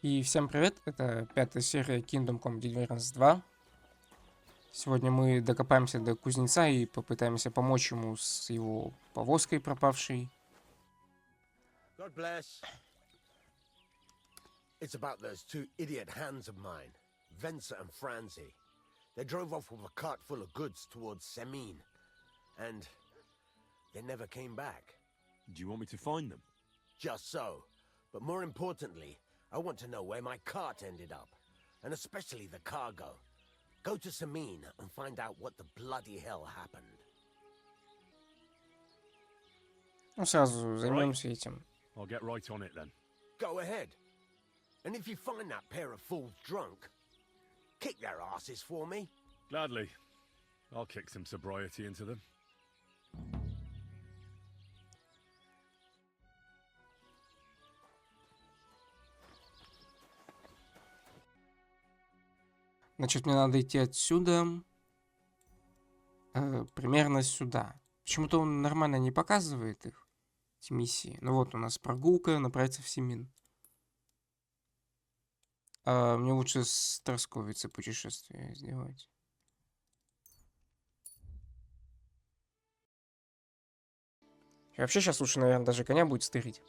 И всем привет, это пятая серия Kingdom Come Deliverance 2. Сегодня мы докопаемся до кузнеца и попытаемся помочь ему с его повозкой пропавшей. God bless. It's about those two idiot hands of mine, Venser and Franzi. They drove off with a cart full of goods towards Semine, and they never came back. Do you want me to find them? Just so. But more importantly, I want to know where my cart ended up, and especially the cargo. Go to Semine and find out what the bloody hell happened. Ну, сразу займемся этим. I'll get right on it then. Go ahead. And if you find that pair of fools drunk, kick their asses for me. Gladly. I'll kick some sobriety into them. Значит, мне надо идти отсюда, примерно сюда. Почему-то он нормально не показывает их, эти миссии. Ну вот у нас прогулка, направиться в Семин. Мне лучше с Тросковицы путешествие сделать. И вообще сейчас лучше, наверное, даже коня будет стырить.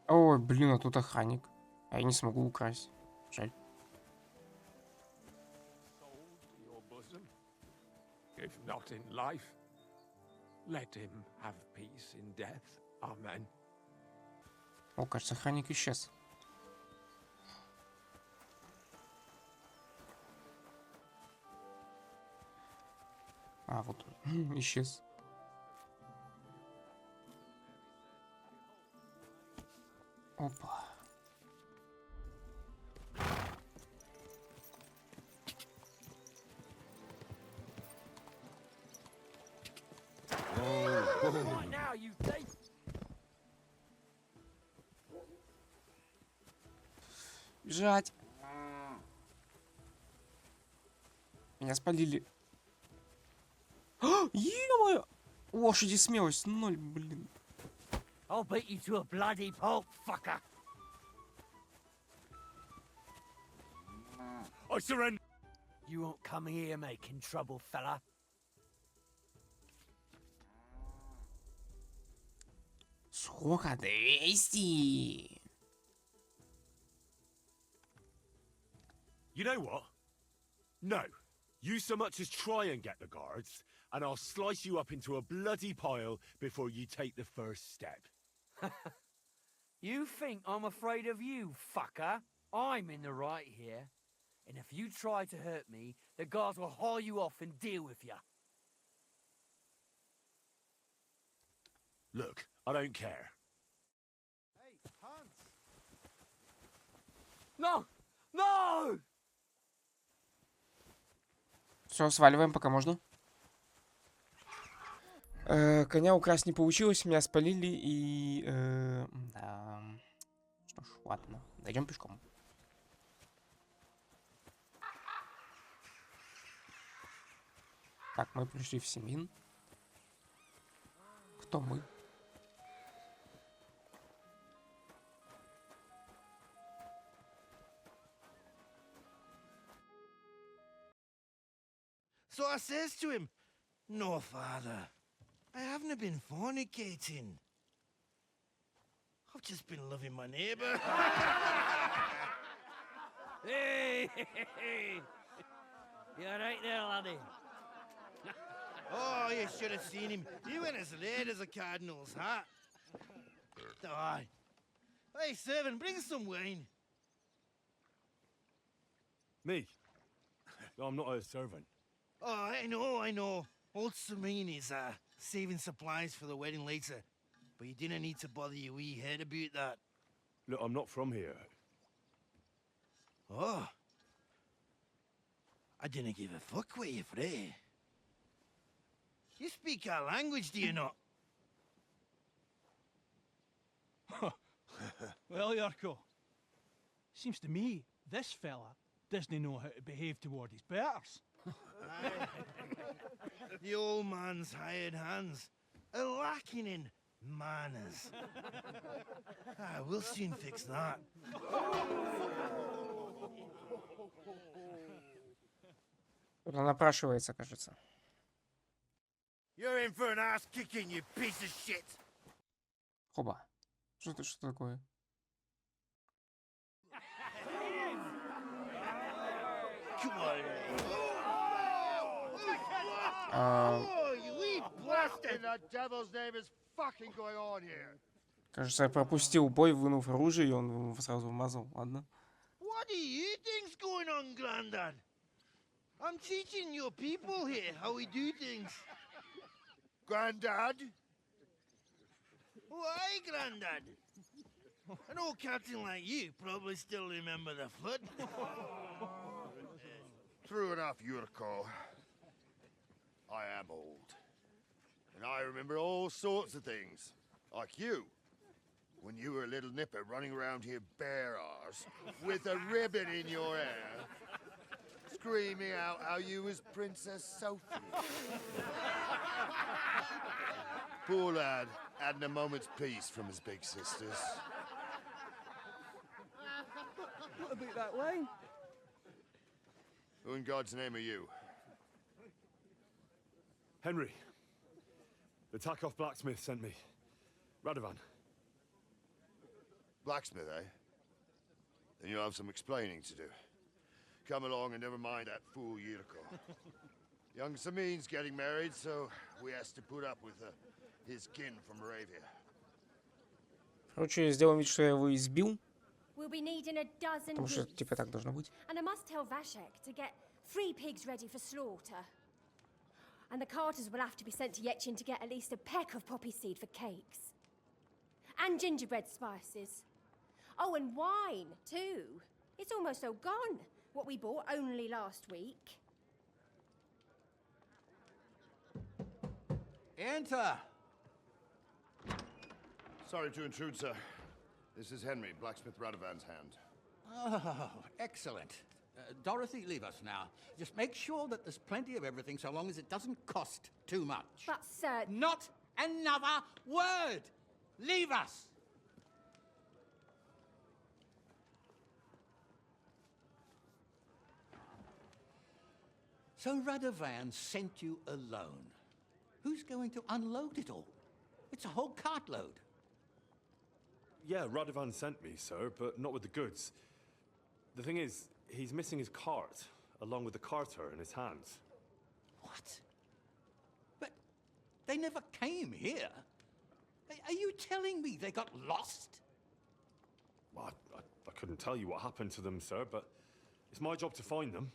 Ой, блин, а тут охранник. А я не смогу украсть. Жаль. If not in life, let him have peace in death. Amen. О, кажется, охранник исчез. А, вот он. Исчез. Опа. Right now, you thief! Бежать. Меня спалили. Е-мое! Лошади смелость 0, блин. I'll beat you to a bloody pulp, fucker. I surrender! You won't come here making trouble, fella. Сколько 200? You know what? No. You so much as try and get the guards, and I'll slice you up into a bloody pile before you take the first step. You think I'm afraid of you, fucker? I'm in the right here. And if you try to hurt me, the guards will haul you off and deal with you. Look, I don't care. Hey, Hans! No! No! Все, сваливаем, пока можно. Коня украсть не получилось, меня спалили и... да. Что ж, ладно, дойдем пешком. Так, мы пришли в Семин. Кто мы? So I says to him, "No, father, I haven't been fornicating. I've just been loving my neighbour." Hey! You're right there, laddie. Oh, you should have seen him. He went as red as a cardinal's hat. Aye. Hey, servant, bring some wine. Me? I'm not a servant. Oh, I know. Old Serene is saving supplies for the wedding later. But you didn't need to bother your wee head about that. Look, I'm not from here. Oh. I didn't give a fuck what you fray. You speak our language, do you not? Well, Urko, seems to me this fella doesn't know how to behave toward his betters. The old man's hired hands are lacking in Manners. We'll soon fix that. Кто-то напрашивается, кажется. You're in for an ass kicking, you piece of shit. Хоба. Что такое? Come on. А, You wee blasted! The devil's name is fucking going on here. кажется, я пропустил бой, вынув оружие, и он ему сразу вмазал. Ладно. What do you think's going on, Grandad? I'm teaching your people here how we do things. Grandad? Why, Grandad? An old captain like you probably still remember the flood. True enough, Yurko. I am old. And I remember all sorts of things. Like you. When you were a little nipper running around here bare arse, with a ribbon in your hair, screaming out how you was Princess Sophie. Poor lad, hadn't a moment's peace from his big sisters. What a bit that way? Who in God's name are you? Henry. The Takoff blacksmith sent me. Radovan. Blacksmith, eh? Then you'll have some explaining to do. Come along and never mind that fool Yurko. Young Samin's getting married, so we has to put up with his kin from Moravia. Короче, сделаем вид, что я его избил, We'll be needing a dozen потому что pigs. типа так должно быть. And I must tell Vashek to get 3 pigs ready for slaughter. And the carters will have to be sent to Yetchin to get at least a peck of poppy seed for cakes. And gingerbread spices. Oh, and wine, too. It's almost all gone. What we bought only last week. Enter! Sorry to intrude, sir. This is Henry, blacksmith Radovan's hand. Oh, excellent. Dorothy, leave us now. Just make sure that there's plenty of everything so long as it doesn't cost too much. But, sir... Not another word! Leave us! So Radovan sent you alone. Who's going to unload it all? It's a whole cartload. Yeah, Radovan sent me, sir, but not with the goods. The thing is, he's missing his cart, along with the carter in his hands. What? But they never came here. Are you telling me they got lost? Well, I couldn't tell you what happened to them, sir, but it's my job to find them.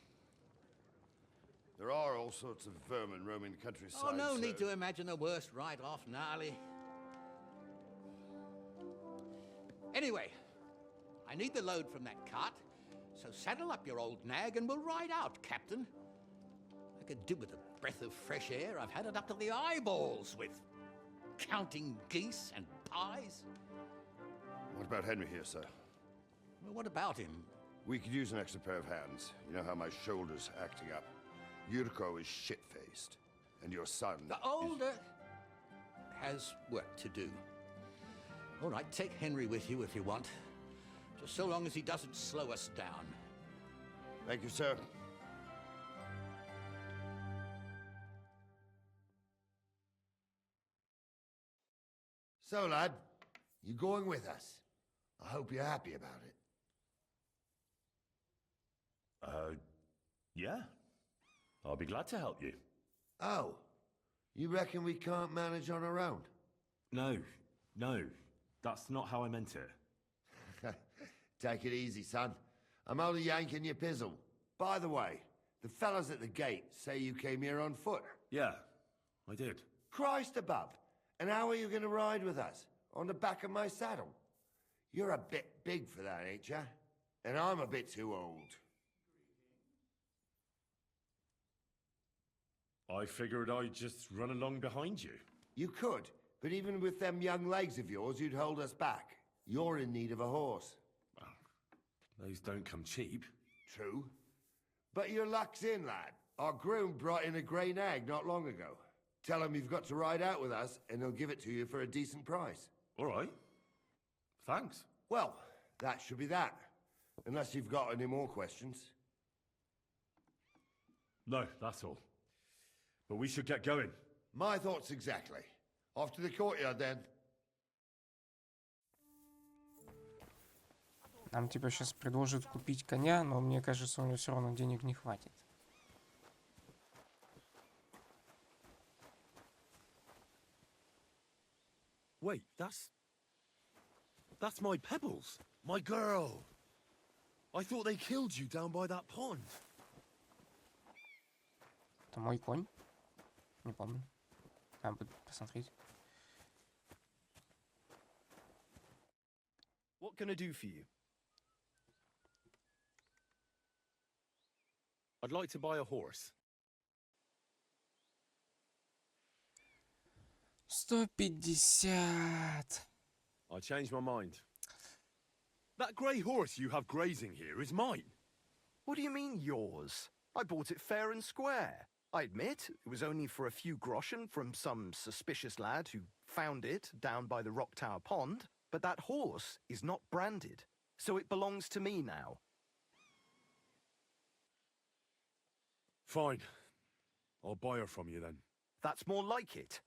There are all sorts of vermin roaming the countryside. Oh, no sir. need to imagine the worst right off, gnarly. Anyway, I need the load from that cart, so saddle up your old nag and we'll ride out, Captain. I could do with a breath of fresh air. I've had it up to the eyeballs with counting geese and pies. What about Henry here, sir? Well, what about him? We could use an extra pair of hands. You know how my shoulder's acting up. Yurko is shit-faced, and your son The older has work to do. All right, take Henry with you if you want. Just so long as he doesn't slow us down. Thank you, sir. So, lad, you going with us? I hope you're happy about it. Yeah. I'll be glad to help you. Oh, you reckon we can't manage on our own? No, that's not how I meant it. Take it easy, son. I'm only yanking your pizzle. By the way, the fellas at the gate say you came here on foot. Yeah, I did. Christ above. And how are you going to ride with us? On the back of my saddle? You're a bit big for that, ain't ya? And I'm a bit too old. I figured I'd just run along behind you. You could, but even with them young legs of yours, you'd hold us back. You're in need of a horse. Well, those don't come cheap. True. But your luck's in, lad. Our groom brought in a grey nag not long ago. Tell him you've got to ride out with us, and he'll give it to you for a decent price. All right. Thanks. Well, that should be that. Unless you've got any more questions. No, that's all. But we should get going. My thoughts exactly. Off to the courtyard then. Нам типа сейчас предложат купить коня, но мне кажется, у него все равно денег не хватит. Wait, that's my Pebbles, my girl. I thought they killed you down by that pond. Это мой конь? Не помню. Надо будет посмотреть. What can I do for you? I'd like to buy a horse. 150. I changed my mind. That grey horse you have grazing here is mine. What do you mean, yours? I bought it fair and square. I admit, it was only for a few groschen from some suspicious lad who found it down by the Rock Tower Pond, but that horse is not branded, so it belongs to me now. Fine. I'll buy her from you then. That's more like it.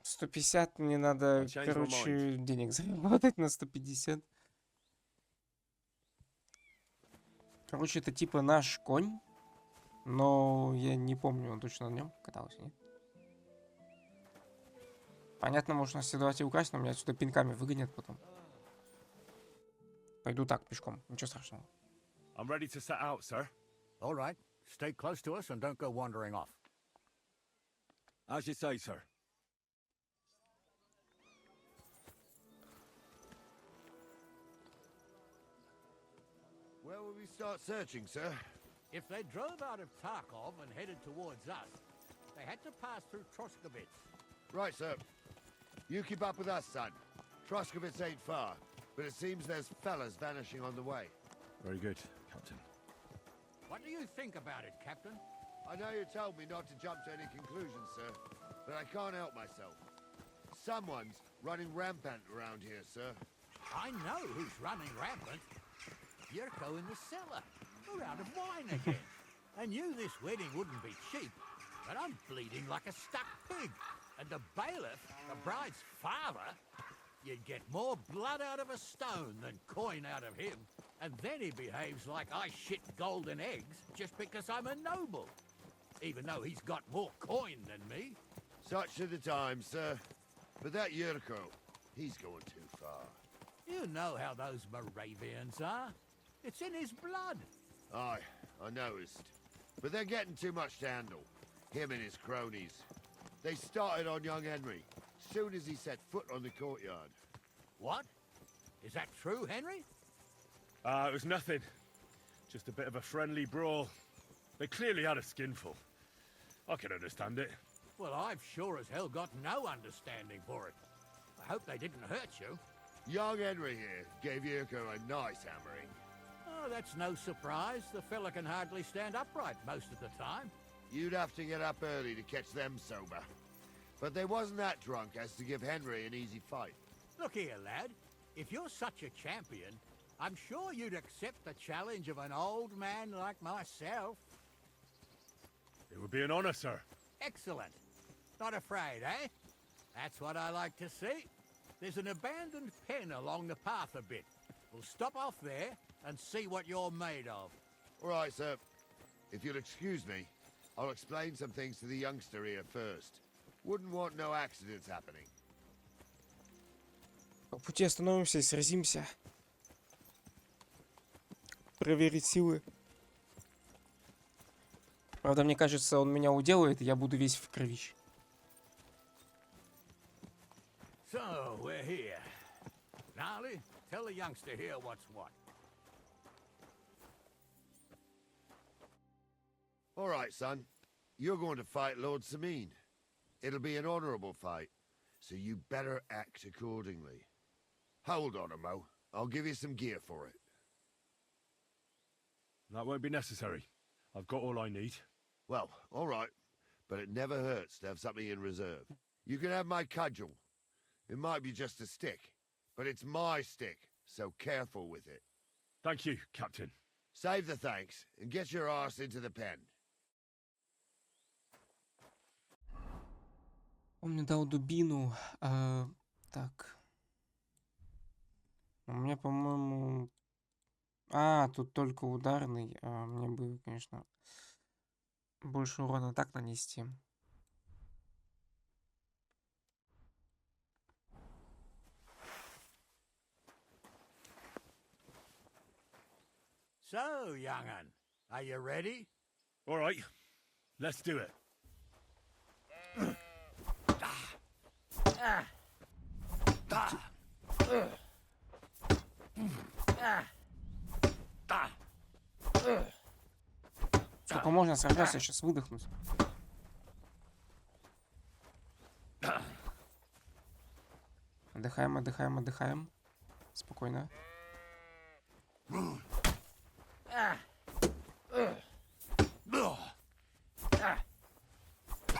150 мне надо, короче, денег заработать на 150. Короче, это типа наш конь, но я не помню, он точно на нем катался, нет? Понятно, можно следовать и украсть, но меня отсюда пинками выгонят потом. Пойду так, пешком, ничего страшного. I'm ready to set out, sir. All right. Stay close to us and don't go wandering off. As you say, sir. Where will we start searching, sir? If they drove out of Tarkov and headed towards us, they had to pass through Troskovitz. Right, sir. You keep up with us, son. Troskovitz ain't far, but it seems there's fellas vanishing on the way. Very good, Captain. What do you think about it, Captain? I know you told me not to jump to any conclusions, sir, but I can't help myself. Someone's running rampant around here, sir. I know who's running rampant. Yurko in the cellar. We're out of wine again. I knew this wedding wouldn't be cheap, but I'm bleeding like a stuck pig. And the bailiff, the bride's father, you'd get more blood out of a stone than coin out of him. And then he behaves like I shit golden eggs just because I'm a noble. Even though he's got more coin than me. Such are the times, sir. But that Yurko, he's going too far. You know how those Moravians are. It's in his blood. Aye, I noticed. But they're getting too much to handle. Him and his cronies. They started on young Henry, soon as he set foot on the courtyard. What? Is that true, Henry? It was nothing. Just a bit of a friendly brawl. They clearly had a skinful. I can understand it. Well, I've sure as hell got no understanding for it. I hope they didn't hurt you. Young Henry here gave Yurko a nice hammering. Oh, that's no surprise. The fella can hardly stand upright most of the time. You'd have to get up early to catch them sober. But they wasn't that drunk as to give Henry an easy fight. Look here, lad. If you're such a champion, I'm sure you'd accept the challenge of an old man like myself. It would be an honor, sir. Excellent. Not afraid, eh? That's what I like to see. There's an abandoned pen along the path a bit. We'll stop off there and see what you're made of. All right, sir. If you'll excuse me, I'll explain some things to the youngster here first. Wouldn't want no accidents happening. По пути остановимся и сразимся. Проверить силы. Правда, мне кажется, он меня уделает, и я буду весь в кровище. So, we're here. Gnarly, tell the youngster here what's what. All right, son. You're going to fight Lord Sameen. It'll be an honorable fight, so you better act accordingly. Hold on a mo. I'll give you some gear for it. That won't be necessary. I've got all I need. Well, all right, but it never hurts to have something in reserve. You can have my cudgel. It might be just a stick, but it's my stick, so careful with it. Thank you, Captain. Save the thanks and get your arse into the pen. Он мне дал дубину. Так. У меня, по-моему... тут только ударный. Мне бы, конечно, больше урона так нанести. So, young'un, are you ready? All right, let's do it. Сколько можно сражаться, сейчас выдохнуть. Отдыхаем, отдыхаем, отдыхаем. Спокойно.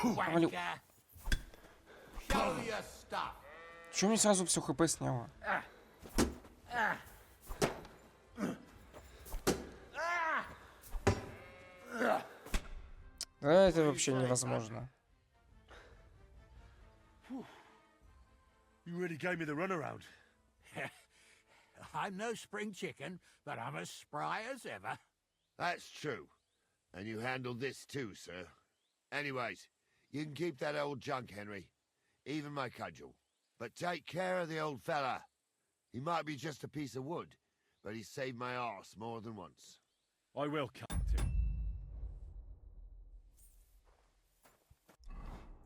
Повалил. Чё мне сразу все хп сняло? Да это вообще невозможно. You really gave me the runaround. I'm no spring chicken, but I'm as spry as ever. That's true. And you handled this too, sir. Anyways, you can keep that old junk, Henry. Even my cudgel. But take care of the old fella. He might be just a piece of wood, but he saved my arse more than once. I will, Captain.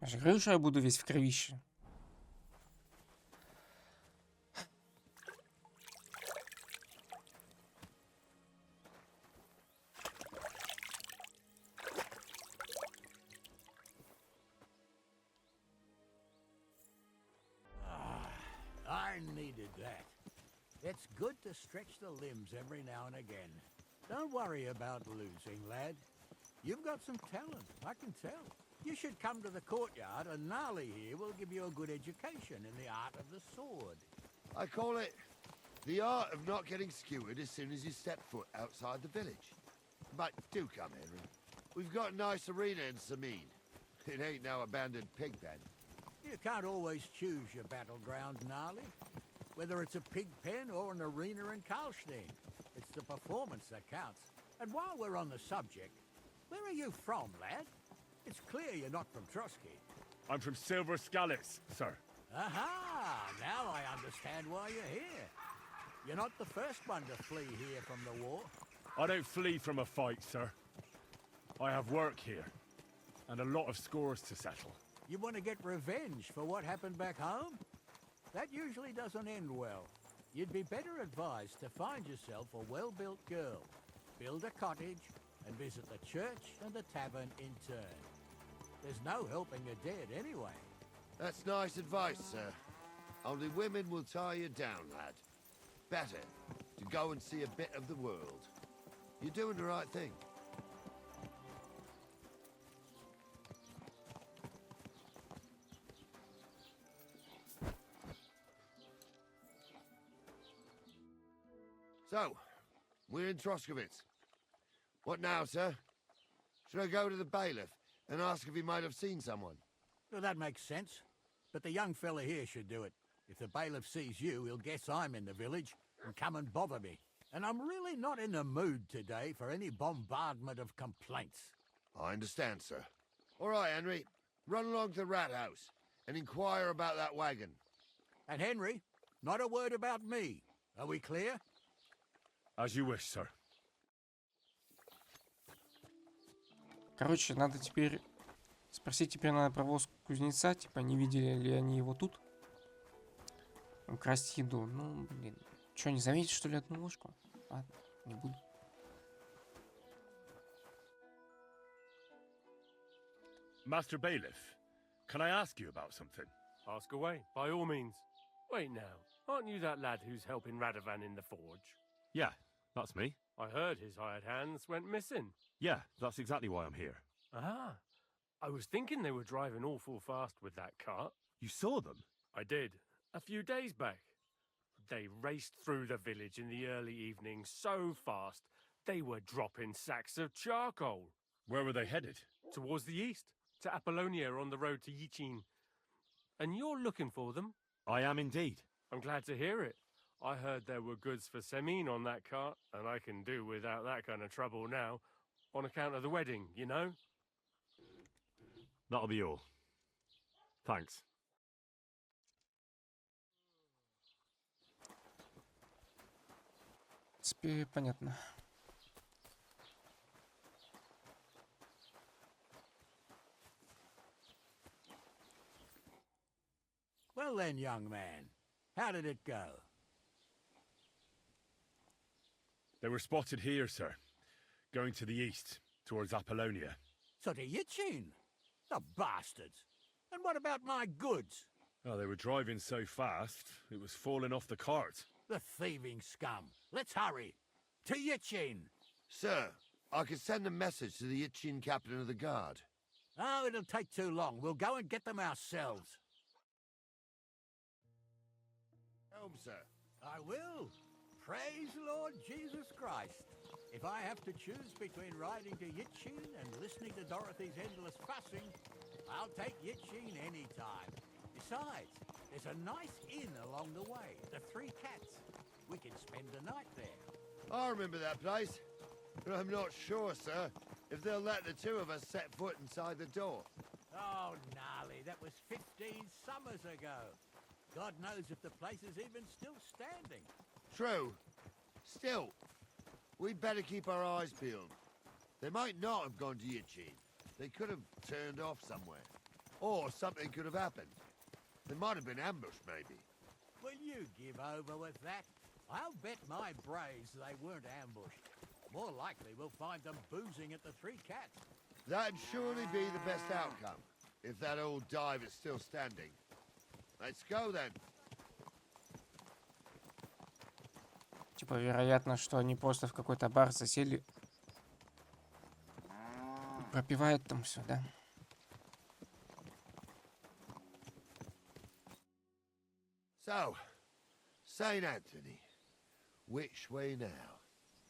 Я же говорю, что я буду весь в кровище. I needed that. It's good to stretch the limbs every now and again. Don't worry about losing, lad. You've got some talent, I can tell. You should come to the courtyard, and Gnarly here will give you a good education in the art of the sword. I call it the art of not getting skewered as soon as you step foot outside the village. But do come, Henry. We've got a nice arena in Sameen. It ain't no abandoned pig pen. You can't always choose your battleground, Gnarly. Whether it's a pig pen or an arena in Karlstein, it's the performance that counts. And while we're on the subject, where are you from, lad? It's clear you're not from Trotsky. I'm from Silver Scallops, sir. Aha! Now I understand why you're here. You're not the first one to flee here from the war. I don't flee from a fight, sir. I have work here, and a lot of scores to settle. You want to get revenge for what happened back home? That usually doesn't end well. You'd be better advised to find yourself a well-built girl, build a cottage, and visit the church and the tavern in turn. There's no helping the dead anyway. That's nice advice, sir. Only women will tie you down, lad. Better to go and see a bit of the world. You're doing the right thing. So, we're in Troskowitz. What now, sir? Should I go to the bailiff and ask if he might have seen someone? Well, that makes sense. But the young fella here should do it. If the bailiff sees you, he'll guess I'm in the village and come and bother me. And I'm really not in the mood today for any bombardment of complaints. I understand, sir. All right, Henry. Run along to the rat house and inquire about that wagon. And Henry, not a word about me. Are we clear? As you wish, sir. Короче, надо теперь... Спросить теперь надо про воз кузнеца, типа, не видели ли они его тут? Украсть еду. Ну, блин. Че, не заметить, что ли, одну ложку? Ладно, не буду. Master Bailiff, can I ask you about something? Ask away, by all means. Wait now, aren't you that lad who's helping Radovan in the forge? Yeah, that's me. I heard his hired hands went missing. Yeah, that's exactly why I'm here. Ah, I was thinking they were driving awful fast with that cart. You saw them? I did, a few days back. They raced through the village in the early evening so fast, they were dropping sacks of charcoal. Where were they headed? Towards the east, to Apollonia on the road to Yichin. And you're looking for them? I am indeed. I'm glad to hear it. I heard there were goods for Semine on that cart, and I can do without that kind of trouble now, on account of the wedding, you know? That'll be all. Thanks. Теперь понятно. Well then, young man, how did it go? They were spotted here, sir. Going to the east, towards Apollonia. So to Yichin? The bastards! And what about my goods? Oh, they were driving so fast, it was falling off the cart. The thieving scum. Let's hurry. To Yichin. Sir, I can send a message to the Yichin captain of the guard. Oh, it'll take too long. We'll go and get them ourselves. Home, sir. I will. Praise Lord Jesus Christ. If I have to choose between riding to Yichin and listening to Dorothy's endless fussing, I'll take Yichin any time. Besides, there's a nice inn along the way, the Three Cats. We can spend the night there. I remember that place, but I'm not sure, sir, if they'll let the two of us set foot inside the door. Oh, gnarly, that was 15 summers ago. God knows if the place is even still standing. True. Still, we'd better keep our eyes peeled. They might not have gone to Yichin. They could have turned off somewhere. Or something could have happened. They might have been ambushed, maybe. Will you give over with that? I'll bet my braves they weren't ambushed. More likely we'll find them boozing at the Three Cats. That'd surely be the best outcome, if that old dive is still standing. Let's go, then. Типа, вероятно, что они просто в какой-то бар засели. Пропивают там все, да? So, St. Anthony, which way now?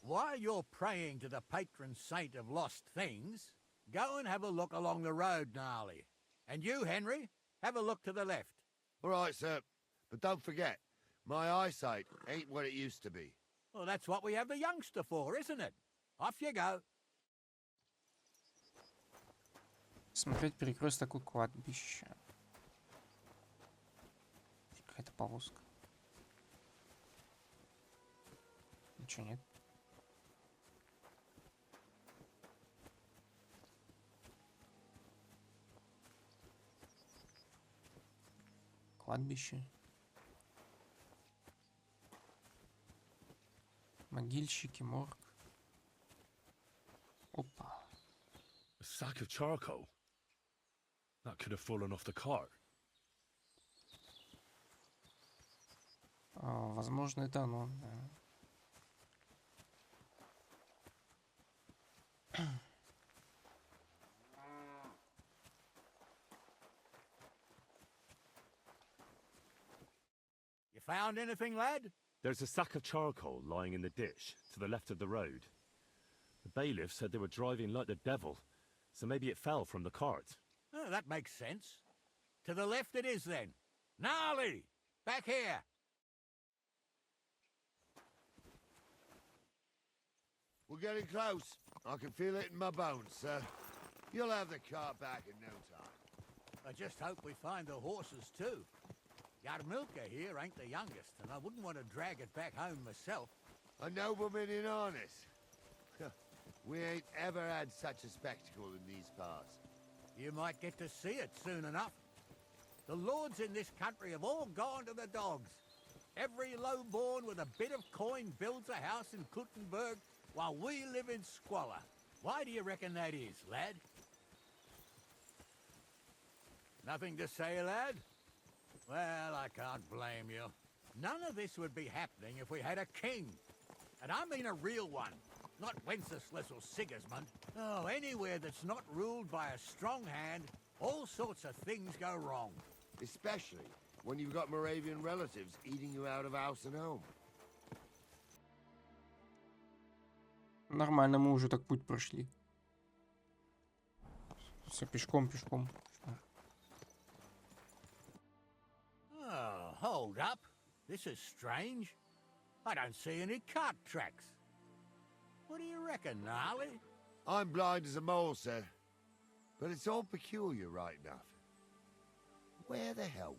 While you're praying to the patron saint of lost things, go and have a look along the road, Gnarly. And you, Henry, have a look to the left. All right, sir. But don't forget, my eyesight ain't what it used to be. Well, that's what we have the youngster for, isn't it? Off you go. Смотреть перекресток у кладбища. Какая-то повозка. Ничего нет. Кладбище. Могильщики, морг. Опа. A sack of charcoal? That could have fallen off the cart. Возможно, это оно, да. You found anything, lad? There's a sack of charcoal lying in the ditch to the left of the road. The bailiff said they were driving like the devil, so maybe it fell from the cart. Oh, that makes sense. To the left it is, then. Gnarly! Back here! We're getting close. I can feel it in my bones, sir. You'll have the cart back in no time. I just hope we find the horses, too. Yarmilka here ain't the youngest, and I wouldn't want to drag it back home myself. A nobleman in harness. We ain't ever had such a spectacle in these parts. You might get to see it soon enough. The lords in this country have all gone to the dogs. Every lowborn with a bit of coin builds a house in Kuttenberg while we live in squalor. Why do you reckon that is, lad? Nothing to say, lad? Well, I can't blame you. None of this would be happening if we had a king. And I mean a real one. not Wenceslas or Sigismund. Oh, anywhere that's not ruled by a strong hand, all sorts of things go wrong. Especially when you've got Moravian relatives eating you out of house and home. Нормально, мы уже так путь прошли. Все пешком. Oh, hold up. This is strange. I don't see any cart tracks. What do you reckon, Gnarly? I'm blind as a mole, sir. But it's all peculiar right enough. Where the hell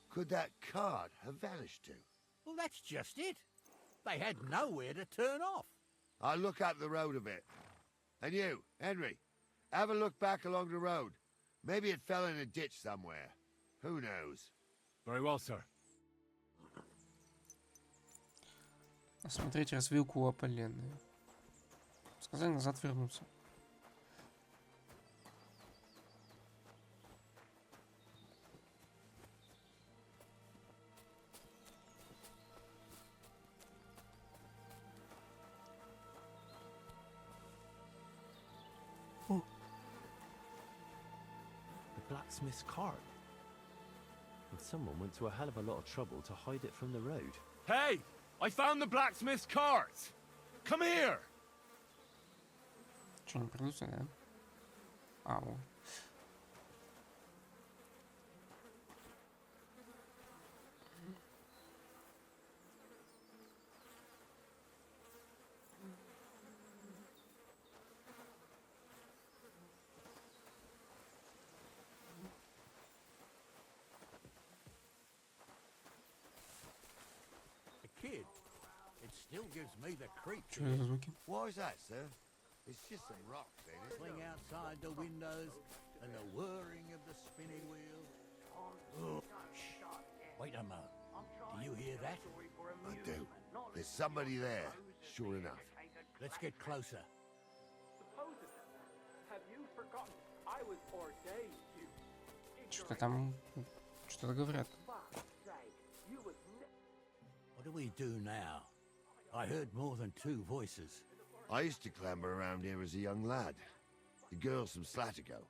could that cart have vanished to? Well, that's just it. They had nowhere to turn off. I'll look up the road a bit. And you, Henry, have a look back along the road. Maybe it fell in a ditch somewhere. Who knows? Very well, sir. Осмотреть развилку опаленную. Сказали назад вернуться. The blacksmith's cart. And someone went to a hell of a lot of trouble to hide it from the road. Hey! I found the blacksmith's cart! Come here! Что, не придутся, да? А, вот. Kid, it still gives me the creeps. Что это за звуки? Why is that, sir? It's just some rocks, ain't it? Cling outside the windows and the whirring of the spinning wheel. Oh, shh. Wait a moment. Do you hear that? I do. There's somebody there, sure enough. Let's get closer. Have you forgotten I was ordained to? Что-то там... Что-то говорят. What do we do now? I heard more than two voices. I used to clamber around here as a young lad. The girls from Slatigo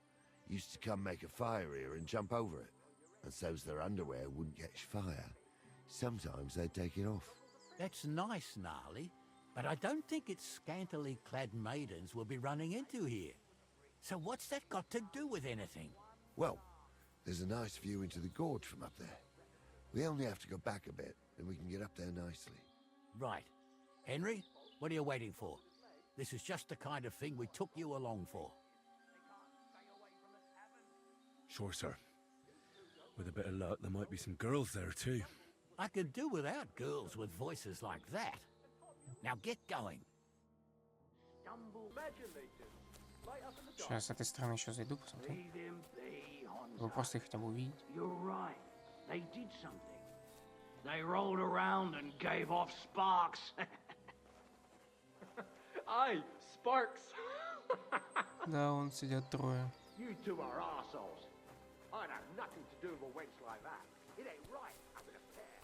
used to come make a fire here and jump over it. And so's their underwear wouldn't catch fire. Sometimes they'd take it off. That's nice, Gnarly, but I don't think it's scantily clad maidens we'll be running into here. So what's that got to do with anything? Well, there's a nice view into the gorge from up there. We only have to go back a bit, and we can get up there nicely. Right. Henry, what are you waiting for? This is just the kind of thing we took you along for. Sure, sir. With a bit of luck, there might be some girls there too. I could do without girls with voices like that. Now get going. Сейчас с этой стороны еще зайду, посмотрю. Вы просто их хотя бы увидеть. You're right. They did something. They rolled around and gave off sparks. Aye, sparks. Да, вон сидят трое. You two are arseholes. I'd have nothing to do with a wench like that. It ain't right having a pair.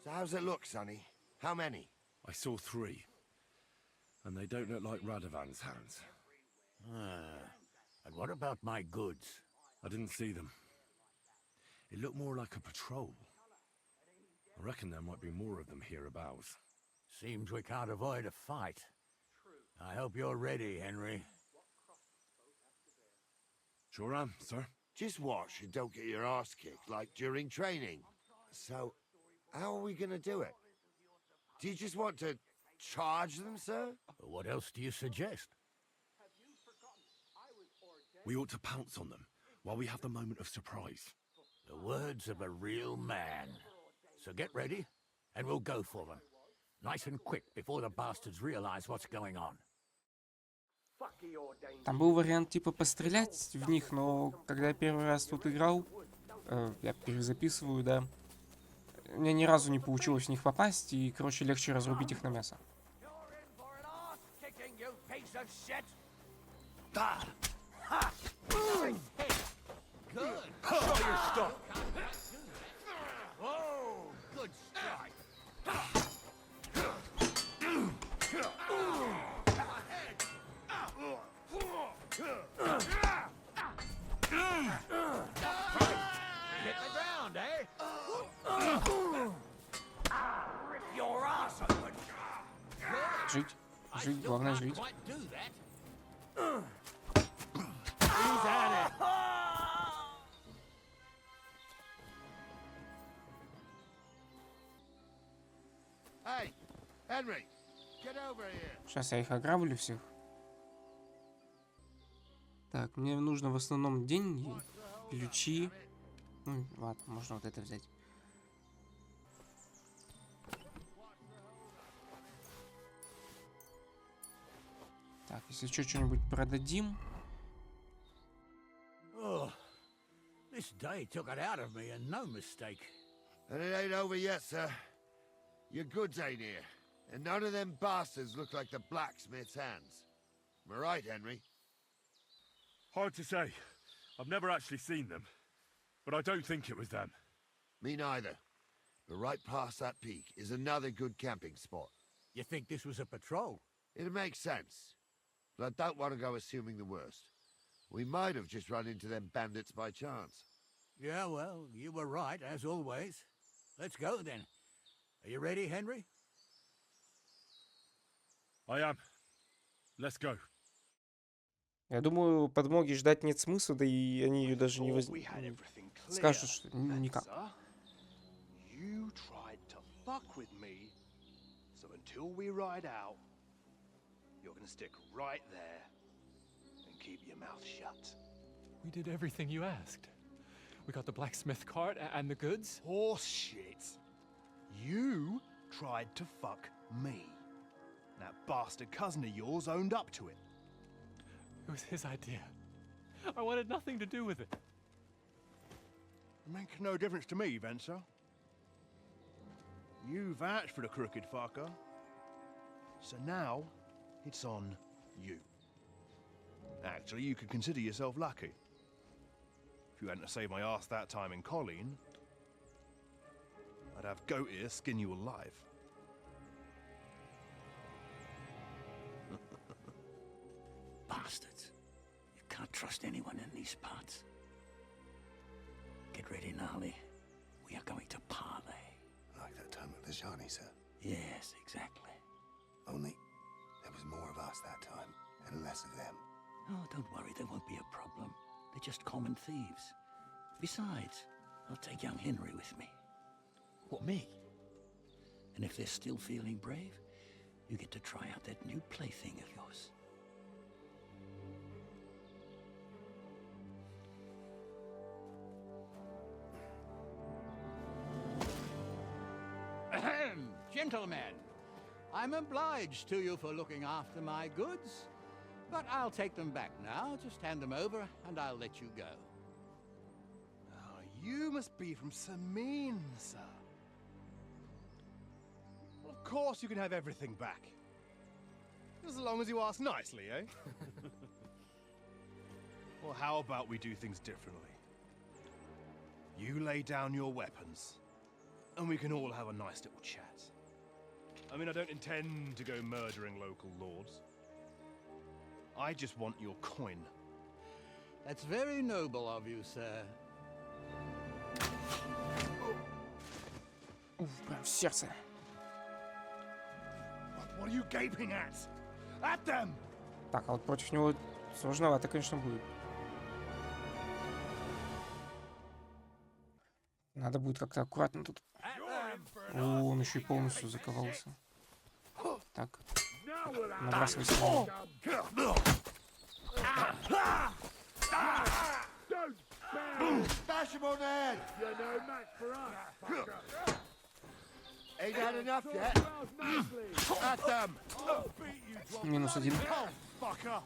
So how's it look, Sonny? How many? I saw 3. And they don't look like Radovan's hands. And what about my goods? I didn't see them. It looked more like a patrol. I reckon there might be more of them hereabouts. Seems we can't avoid a fight. I hope you're ready, Henry. Sure am, sir. Just watch and don't get your arse kicked like during training. So, how are we gonna do it? Do you just want to charge them, sir? What else do you suggest? We ought to pounce on them while we have the moment of surprise. The words of a real man. So get ready, and we'll go for them. Nice and quick, before the bastards realize what's going on. Там был вариант типа пострелять в них, но когда я первый раз тут играл, я перезаписываю, да, мне ни разу не получилось в них попасть, и, короче, легче разрубить их на мясо. Good. Show your stuff. Whoa, good strike. around, eh? Rip your ass open. Жить. Жить, главное жить. Who's at it? Hey, Henry, get over here. Сейчас я их ограблю всех. Так, мне нужно в основном деньги, ключи. Ну, ладно, можно вот это взять. Так, если что-нибудь продадим. Oh, this day took it out of me, and no mistake. And it ain't over yet, sir. Your goods ain't here. And none of them bastards look like the blacksmith's hands. Am I right, Henry? Hard to say. I've never actually seen them. But I don't think it was them. Me neither. But right past that peak is another good camping spot. You think this was a patrol? It makes sense. But I don't want to go assuming the worst. We might have just run into them bandits by chance. Yeah, well, you were right, as always. Let's go, then. Are you ready, Henry? I am. Let's go. Я думаю, подмоги ждать нет смысла, да и они ее даже не скажут, что никак. You tried to fuck with me, so until we ride out, you're gonna stick right there and keep your mouth shut. We did everything you asked. We got the blacksmith cart and the goods. Horse shit. You tried to fuck me. That bastard cousin of yours owned up to it. It was his idea. I wanted nothing to do with it. Makes no difference to me, Venser. You vouched for the crooked fucker. So now, it's on you. Actually, you could consider yourself lucky. If you hadn't saved my ass that time in Colleen, I'd have goat ear skin you alive. Bastards. You can't trust anyone in these parts. Get ready, Gnarly. We are going to parley. Like that time with the Shani, sir? Yes, exactly. Only there was more of us that time, and less of them. Oh, don't worry, there won't be a problem. They're just common thieves. Besides, I'll take young Henry with me. What, me? And if they're still feeling brave, you get to try out that new plaything of yours. Ahem, gentlemen, I'm obliged to you for looking after my goods, but I'll take them back now. Just hand them over, and I'll let you go. Oh, you must be from Samin, sir. Well, of course you can have everything back. As long as you ask nicely, eh? Well, how about we do things differently? You lay down your weapons, and we can all have a nice little chat. I mean, I don't intend to go murdering local lords. I just want your coin. That's very noble of you, sir. Уф, прям в сердце. What are you gaping at? At them! Так, а вот против него сложновато, конечно, будет. Надо будет как-то аккуратно тут. О, он еще и полностью заковался. Так. Набрасывайся. Bash him on the head! You're no match for us, fucker. Ain't had enough yet? At them! Минус один. Fucker!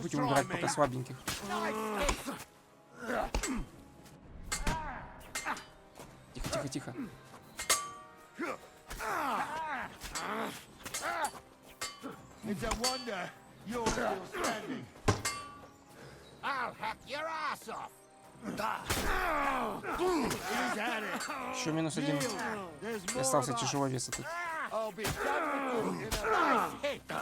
Будем убирать пока слабеньких. Тихо, тихо, тихо. It's a wonder you're still standing. I'll hack your ass off. He's had it. Еще минус один. И остался тяжеловес этот. I'll be done with you in a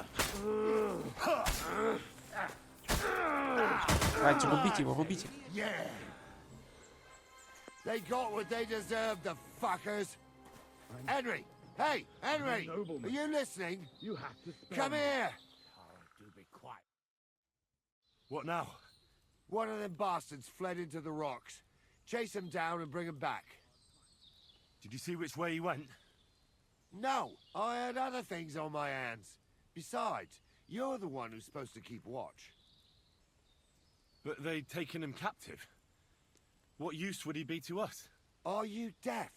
Давайте, рубите его, рубите. Yeah. They got what they deserved, the fuckers. Henry! Hey, Henry! Are you listening? You have to spare Come me. here! Oh, do be quiet. What now? One of them bastards fled into the rocks. Chase him down and bring him back. Did you see which way he went? No, I had other things on my hands. Besides, you're the one who's supposed to keep watch. But they'd taken him captive. What use would he be to us? Are you deaf?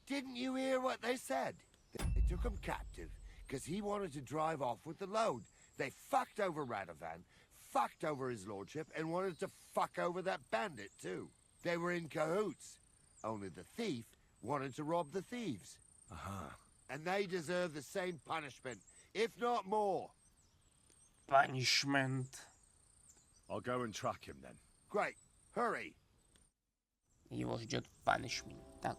Didn't you hear what they said? They took him captive because he wanted to drive off with the load. They fucked over Radovan, fucked over his lordship, and wanted to fuck over that bandit too. They were in cahoots. Only the thief wanted to rob the thieves. Uh-huh. And they deserve the same punishment, if not more. Punishment. I'll go and track him then. Great. Hurry. Его ждет punishment. Так.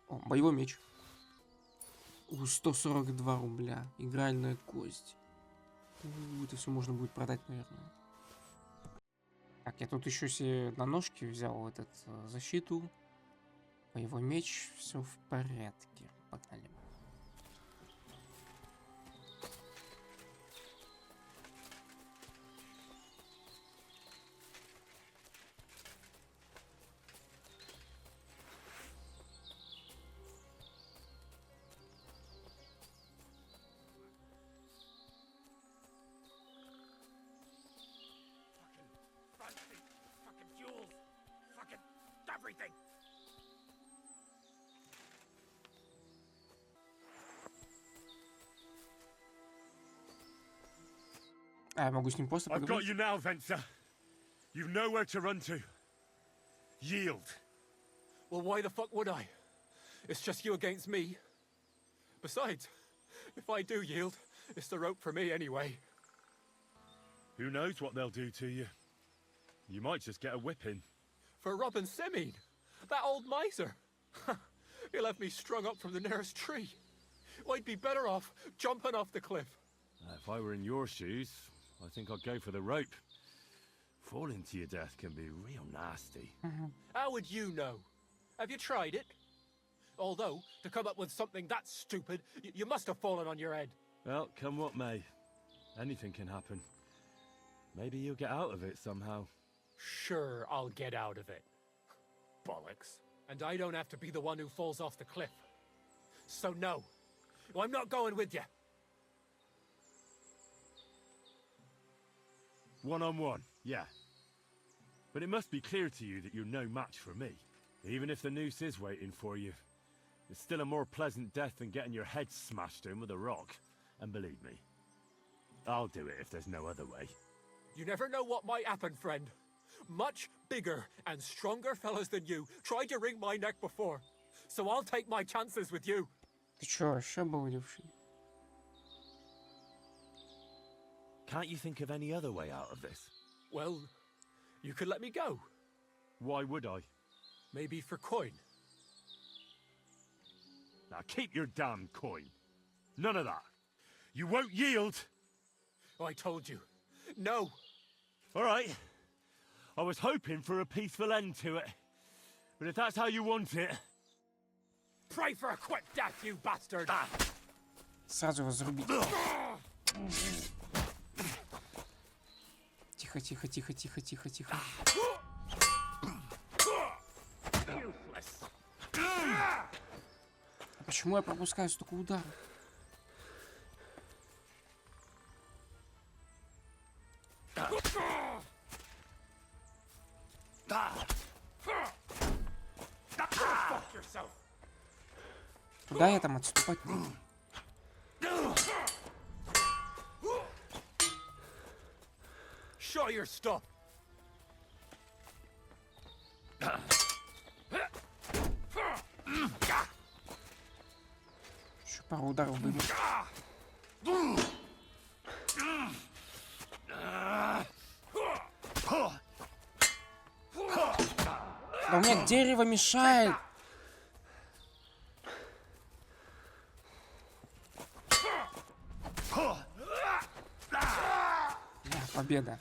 О, боевой меч. 142 рубля. Игральная кость. Это все можно будет продать, наверное. Так, я тут еще себе на ножки взял этот защиту. Боевой меч. Все в порядке. Погнали. Everything. А, я могу с ним просто I've got поговорить? you now, Venser. You've nowhere to run to. Yield. Well, why the fuck would I? It's just you against me. Besides, if I do yield, it's the rope for me anyway. Who knows what they'll do to you? You might just get a whipping. For robbing Semine, that old miser. He'll have me strung up from the nearest tree. I'd be better off jumping off the cliff. If I were in your shoes, I think I'd go for the rope. Falling to your death can be real nasty. How would you know? Have you tried it? Although, to come up with something that stupid, you must have fallen on your head. Well, come what may. Anything can happen. Maybe you'll get out of it somehow. Sure, I'll get out of it. Bollocks. And I don't have to be the one who falls off the cliff. So no, I'm not going with you. One-on-one, yeah. But it must be clear to you that you're no match for me. Even if the noose is waiting for you, it's still a more pleasant death than getting your head smashed in with a rock. And believe me, I'll do it if there's no other way. You never know what might happen, friend. Much bigger and stronger fellas than you tried to wring my neck before. So I'll take my chances with you. Ты чё, вообще обалдевший? Can't you think of any other way out of this? Well, you could let me go. Why would I? Maybe for coin. Now keep your damn coin. None of that. You won't yield. I told you. No. All right. I was hoping for a peaceful end to it. But if that's how you want it... Pray for a quick death, you bastard! Сразу его зарубить. Тихо, тихо, тихо, тихо, тихо, тихо. А почему я пропускаю столько ударов? Куда я там отступать? Show your stuff. Еще пару ударов бы. Да у меня дерево мешает. Да, победа.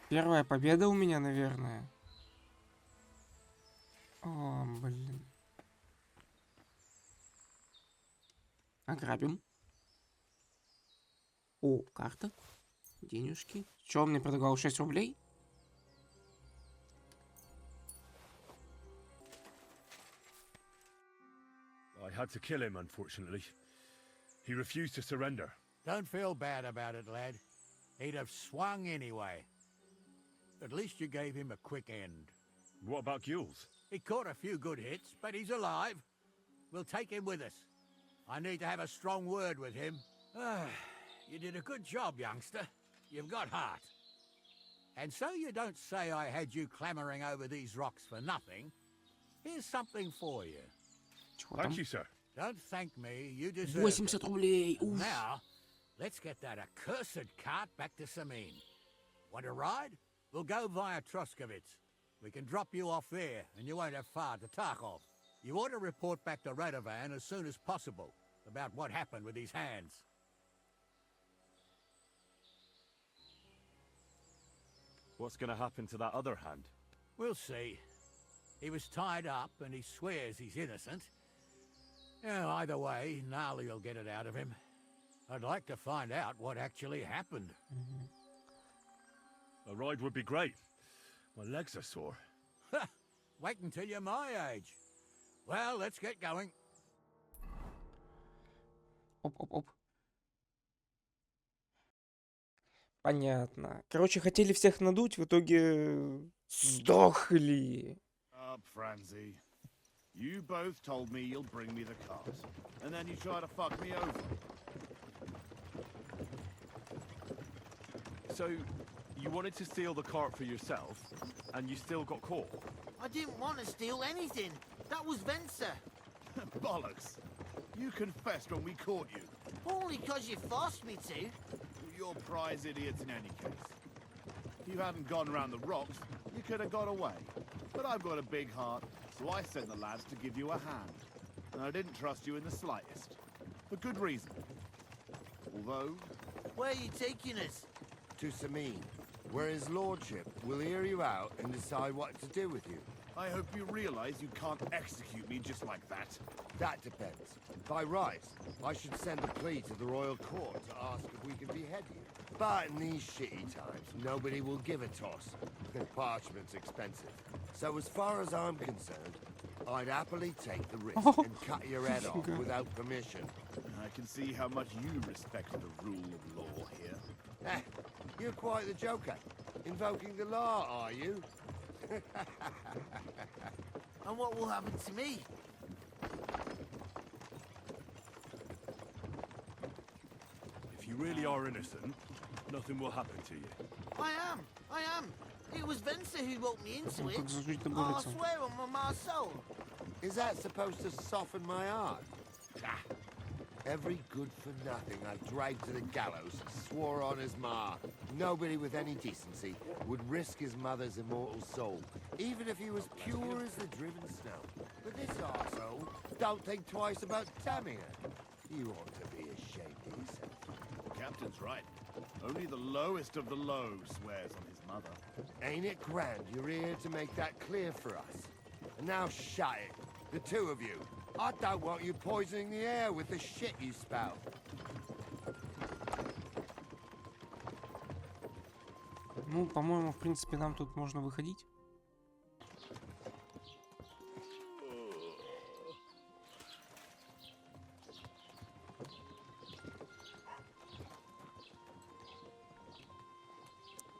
Первая победа у меня, наверное. О, блин. Ограбим. О, карта. Денежки. Че он мне предлагал? 6 рублей? I had to kill him, unfortunately. He refused to surrender. Don't feel bad about it, lad. He'd have swung anyway. At least you gave him a quick end. What about Gules? He caught a few good hits, but he's alive. We'll take him with us. I need to have a strong word with him. You did a good job, youngster. You've got heart. And so you don't say I had you clamoring over these rocks for nothing. Here's something for you. Thank you, sir. Don't thank me, you deserve it. 80 рублей. And now, let's get that accursed cart back to Samin. Want a ride? We'll go via Troskovitz. We can drop you off there, and you won't have far to Tarkov. You ought to report back to Radovan as soon as possible about what happened with his hands. What's going to happen to that other hand? We'll see. He was tied up, and he swears he's innocent. Either way, Gnarly will get it out of him. I'd like to find out what actually happened. A ride would be great. My legs are sore. Wait until you're my age. Well, let's get going. Оп-оп-оп. Понятно. Короче, хотели всех надуть, в итоге сдохли. Up, Franzi. You both told me you'll bring me the cart, and then you try to fuck me over. So, you wanted to steal the cart for yourself, and you still got caught? I didn't want to steal anything. That was Venser. Bollocks. You confessed when we caught you. Only 'cause you forced me to. You're prize idiots in any case. If you hadn't gone around the rocks, you could have got away. But I've got a big heart, so I sent the lads to give you a hand. And I didn't trust you in the slightest. For good reason. Although... Where are you taking us? To Samin, where his lordship will hear you out and decide what to do with you. I hope you realize you can't execute me just like that. That depends. By rights, I should send a plea to the royal court to ask if we can behead you. But in these shitty times, nobody will give a toss. Parchment's expensive. So as far as I'm concerned, I'd happily take the risk and cut your head off without permission. I can see how much you respect the rule of law here. You're quite the joker. Invoking the law, are you? And what will happen to me? If you really are innocent, nothing will happen to you. I am. It was Venser who roped me into it. Oh, I swear on my ma's soul. Is that supposed to soften my heart? Every good-for-nothing I've dragged to the gallows swore on his ma. Nobody with any decency would risk his mother's immortal soul, even if he was pure as the driven snow. But this arsehole don't think twice about damning her. You ought to be ashamed of yourself. The captain's right. Only the lowest of the low swears on his mother. Ain't it grand you're here to make that clear for us? And now shut it, the two of you. I don't want you poisoning the air with the shit you spout. Ну, по-моему, в принципе, нам тут можно выходить.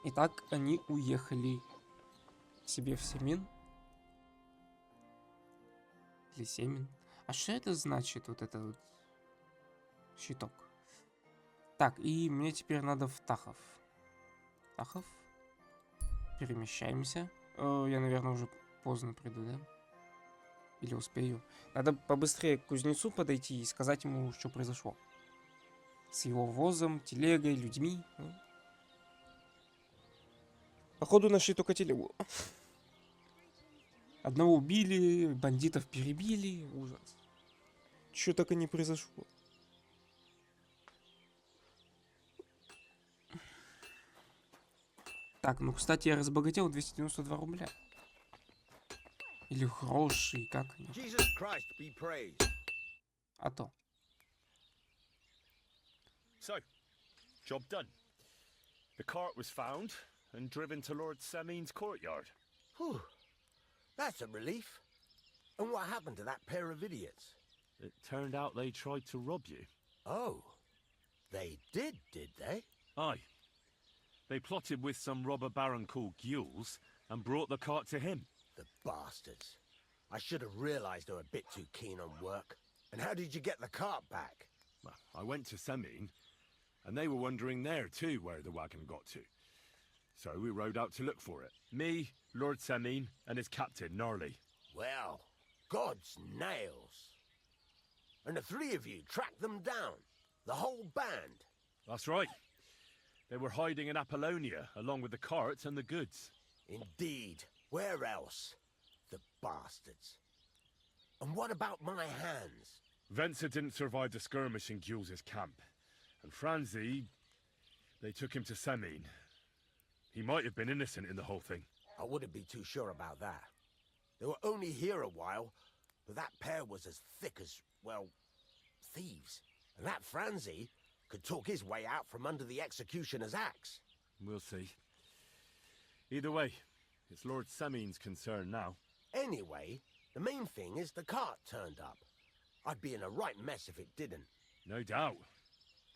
Итак, они уехали себе в Семин. Или Семин. А что это значит, вот этот вот щиток? Так, и мне теперь надо в Тахов. Тахов. Перемещаемся. Я, наверное, уже поздно приду, да? Или успею? Надо побыстрее к кузнецу подойти и сказать ему, что произошло. С его возом, телегой, людьми. Походу нашли только телегу. Одного убили, бандитов перебили. Ужас. Чё так и не произошло? Так, ну, кстати, я разбогател 292 рубля. Или гроши, как они? Jesus Christ be praised. А то. So, job done. The cart was found and driven to Lord Semin's courtyard. Whew. That's a relief. And what happened to that pair of idiots? It turned out they tried to rob you. Oh. They did they? Aye. They plotted with some robber baron called Gules and brought the cart to him. The bastards. I should have realized they were a bit too keen on work. And how did you get the cart back? Well, I went to Semin, and they were wondering there too where the wagon got to. So we rode out to look for it. Me, Lord Semin, and his captain, Gnarly. Well, God's nails. And the three of you tracked them down? The whole band? That's right. They were hiding in Apollonia, along with the carts and the goods. Indeed. Where else? The bastards. And what about my hands? Venser didn't survive the skirmish in Gules' camp. And Franzi, they took him to Semin. He might have been innocent in the whole thing. I wouldn't be too sure about that. They were only here a while, but that pair was as thick as, well, thieves. And that Franzi could talk his way out from under the executioner's axe. We'll see. Either way, it's Lord Semin's concern now. Anyway, the main thing is the cart turned up. I'd be in a right mess if it didn't. No doubt.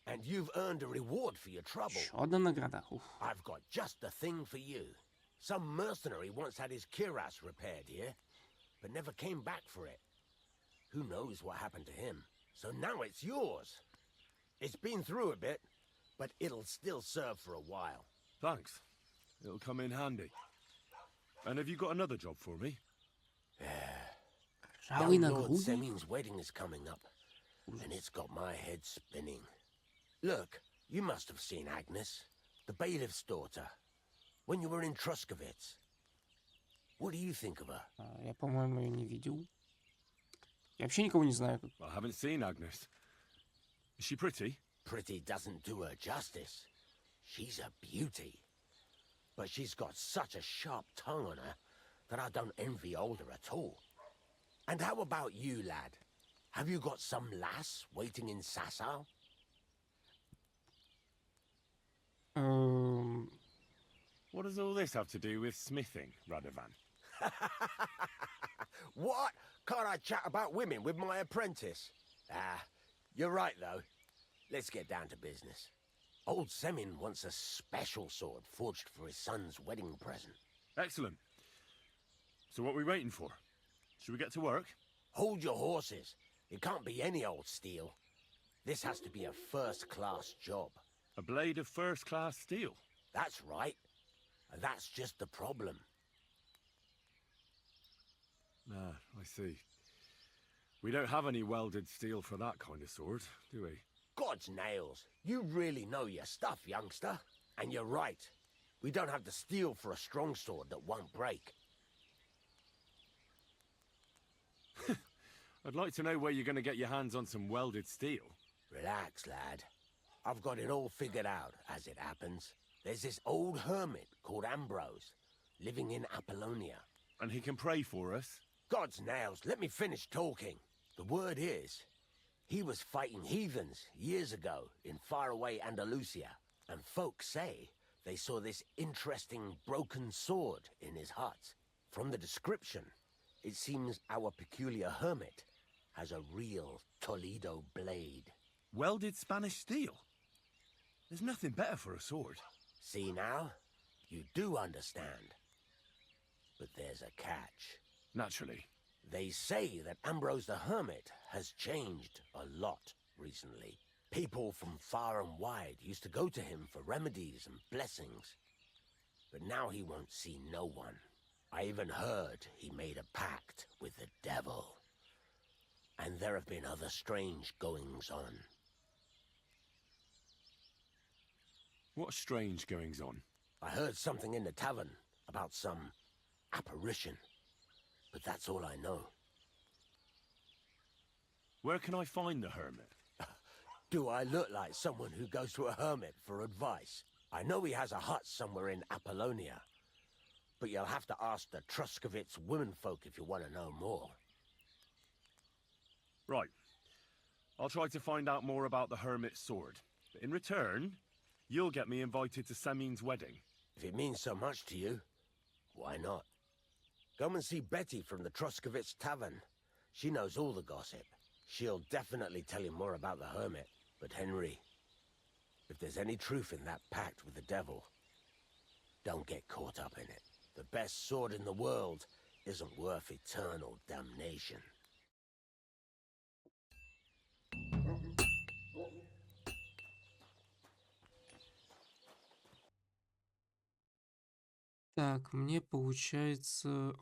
And you've earned a reward for your trouble. Еще одна награда. Уф. I've got just the thing for you. Some mercenary once had his cuirass repaired here, but never came back for it. Who knows what happened to him? So now it's yours. It's been through a bit, but it'll still serve for a while. Thanks. It'll come in handy. And have you got another job for me? Young Lord Semin's wedding is coming up, and it's got my head spinning. Look, you must have seen Agnes, the bailiff's daughter, when you were in Truskovitz. What do you think of her? Я, по-моему, ее не видел. Я вообще никого не знаю. I haven't seen Agnes. Is she pretty? Pretty doesn't do her justice. She's a beauty. But she's got such a sharp tongue on her that I don't envy older at all. And how about you, lad? Have you got some lass waiting in Sasau? What does all this have to do with smithing, Radovan? What? Can't I chat about women with my apprentice? Ah, you're right, though. Let's get down to business. Old Semin wants a special sword forged for his son's wedding present. Excellent. So what are we waiting for? Should we get to work? Hold your horses. It can't be any old steel. This has to be a first-class job. A blade of first-class steel? That's right. And that's just the problem. Ah, I see. We don't have any welded steel for that kind of sword, do we? God's nails. You really know your stuff, youngster. And you're right. We don't have the steel for a strong sword that won't break. I'd like to know where you're going to get your hands on some welded steel. Relax, lad. I've got it all figured out, as it happens. There's this old hermit called Ambrose, living in Apollonia. And he can pray for us? God's nails, let me finish talking. The word is, he was fighting heathens years ago in faraway Andalusia, and folks say they saw this interesting broken sword in his hut. From the description, it seems our peculiar hermit has a real Toledo blade. Welded Spanish steel? There's nothing better for a sword. See now? You do understand. But there's a catch. Naturally. They say that Ambrose the Hermit has changed a lot recently. People from far and wide used to go to him for remedies and blessings. But now he won't see no one. I even heard he made a pact with the devil. And there have been other strange goings-on. What strange goings-on? I heard something in the tavern about some apparition. But that's all I know. Where can I find the hermit? Do I look like someone who goes to a hermit for advice? I know he has a hut somewhere in Apollonia, but you'll have to ask the Truskovitz womenfolk if you want to know more. Right. I'll try to find out more about the Hermit's sword. But in return, you'll get me invited to Samin's wedding. If it means so much to you, why not? Come and see Betty from the Truskovitz Tavern. She knows all the gossip. She'll definitely tell you more about the Hermit. But Henry, if there's any truth in that pact with the devil, don't get caught up in it. The best sword in the world isn't worth eternal damnation. Так, мне получается...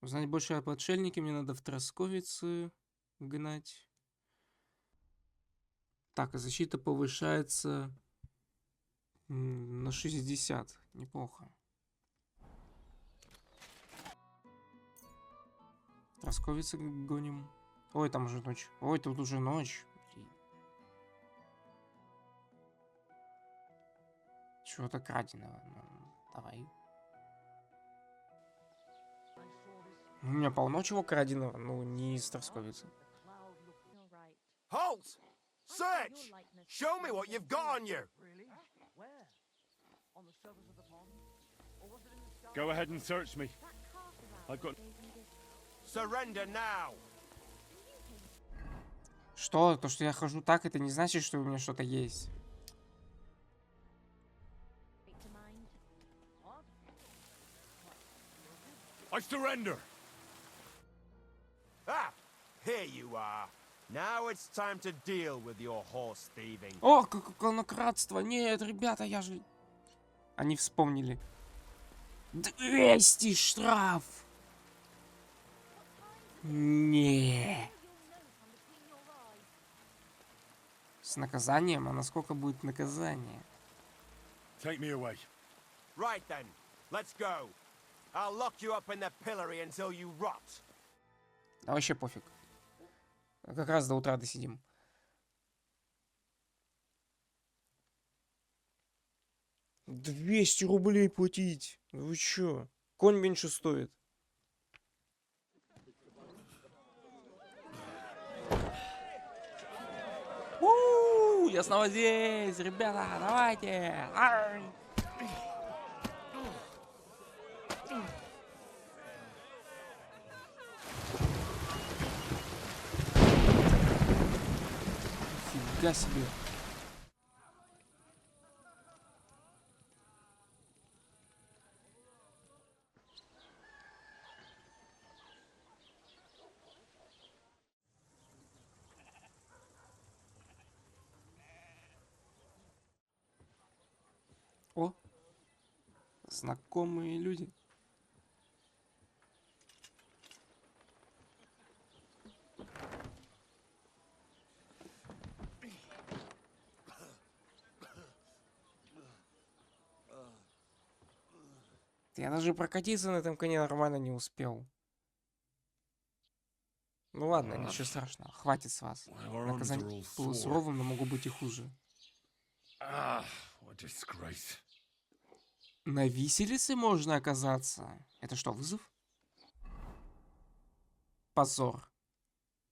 Узнать больше об отшельнике, мне надо в Тросковице гнать. Так, а защита повышается на 60. Неплохо. Тросковицы гоним. Ой, там уже ночь. Ой, тут уже ночь. Чего-то краденого. Ну, давай. У меня полно чего краденого, но не из Тросковицы. Halt! Search! Show me what you've got on you! Go ahead and search me. I've got... Surrender now! Что? То, что я хожу так, это не значит, что у меня что-то есть. I surrender! Ah! Here you are. Now it's time to deal with your horse thieving. О, конократство! Нет, ребята, я же... Они вспомнили. 200 штраф! Не. С наказанием? А насколько будет наказание? Take me away. Right then, let's go. I'll lock you up in the pillory until you rot. А вообще пофиг. Как раз до утра досидим. $200 платить. Вы чё? Конь меньше стоит. Я снова здесь, ребята, давайте. Ай! Фига себе. О, знакомые люди. Я даже прокатиться на этом коне нормально не успел. Ну ладно, ничего страшного. Хватит с вас. Наказание было суровым, но могло быть и хуже. На виселице можно оказаться. Это что, вызов? Позор.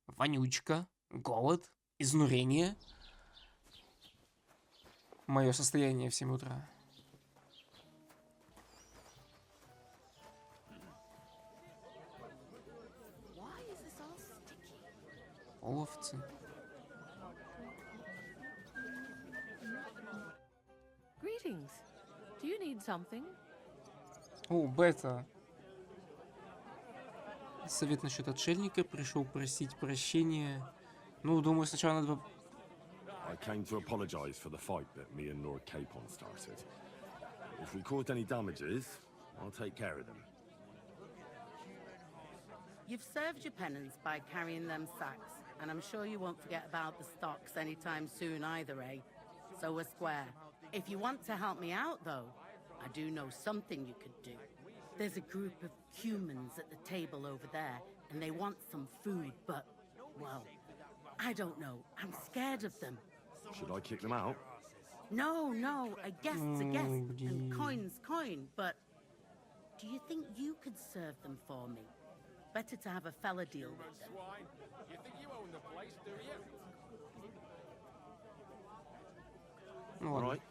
Вонючка. Голод. Изнурение. Мое состояние в 7 утра. Половцы. Greetings. Do you need something? О, Бета. Совет насчет отшельника. Пришел просить прощения. Ну, думаю, сначала надо... I came to apologize for the fight that me and Lord Capon started. If we caused any damages, I'll take care of them. You've served your penance by carrying them sacks, and I'm sure you won't forget about the stocks anytime soon either, eh? So we're square. If you want to help me out, though, I do know something you could do. There's a group of humans at the table over there, and they want some food, but, well, I don't know. I'm scared of them. Should I kick them out? No, a guest's a guest, and блин. coin's coin, but do you think you could serve them for me? Better to have a fella deal with them. You think you own the place, do you? Ну All ладно. right.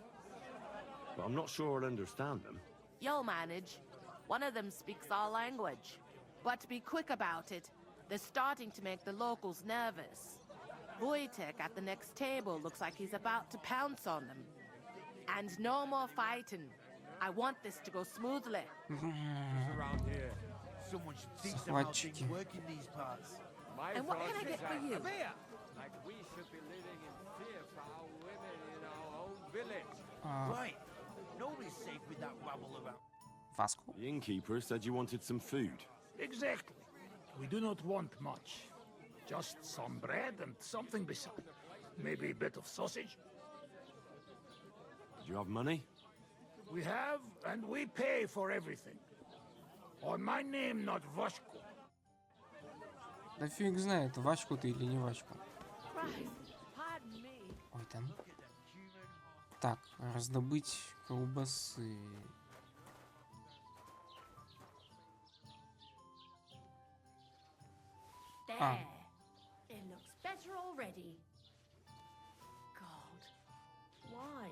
But I'm not sure I'll understand them. You'll manage. One of them speaks our language. But be quick about it. They're starting to make the locals nervous. Wojtek at the next table looks like he's about to pounce on them. And no more fighting. I want this to go smoothly. Around here. Someone should teach them how things Захватчики. work in these parts. And what can I get for you? Like we should be living in fear for our women in our own village. Right. Nobody's safe with that rabble around. Васку. The innkeeper said you wanted some food. Exactly. We do not want much. Just some bread and something beside. Maybe a bit of sausage. Do you have money? We have, and we pay for everything. On my name, not Vashko. Да фиг знает, Вачку ты или не Вачку. Pardon me. Ой, там. Так, раздобыть колбасы. There. It looks better already. God, why?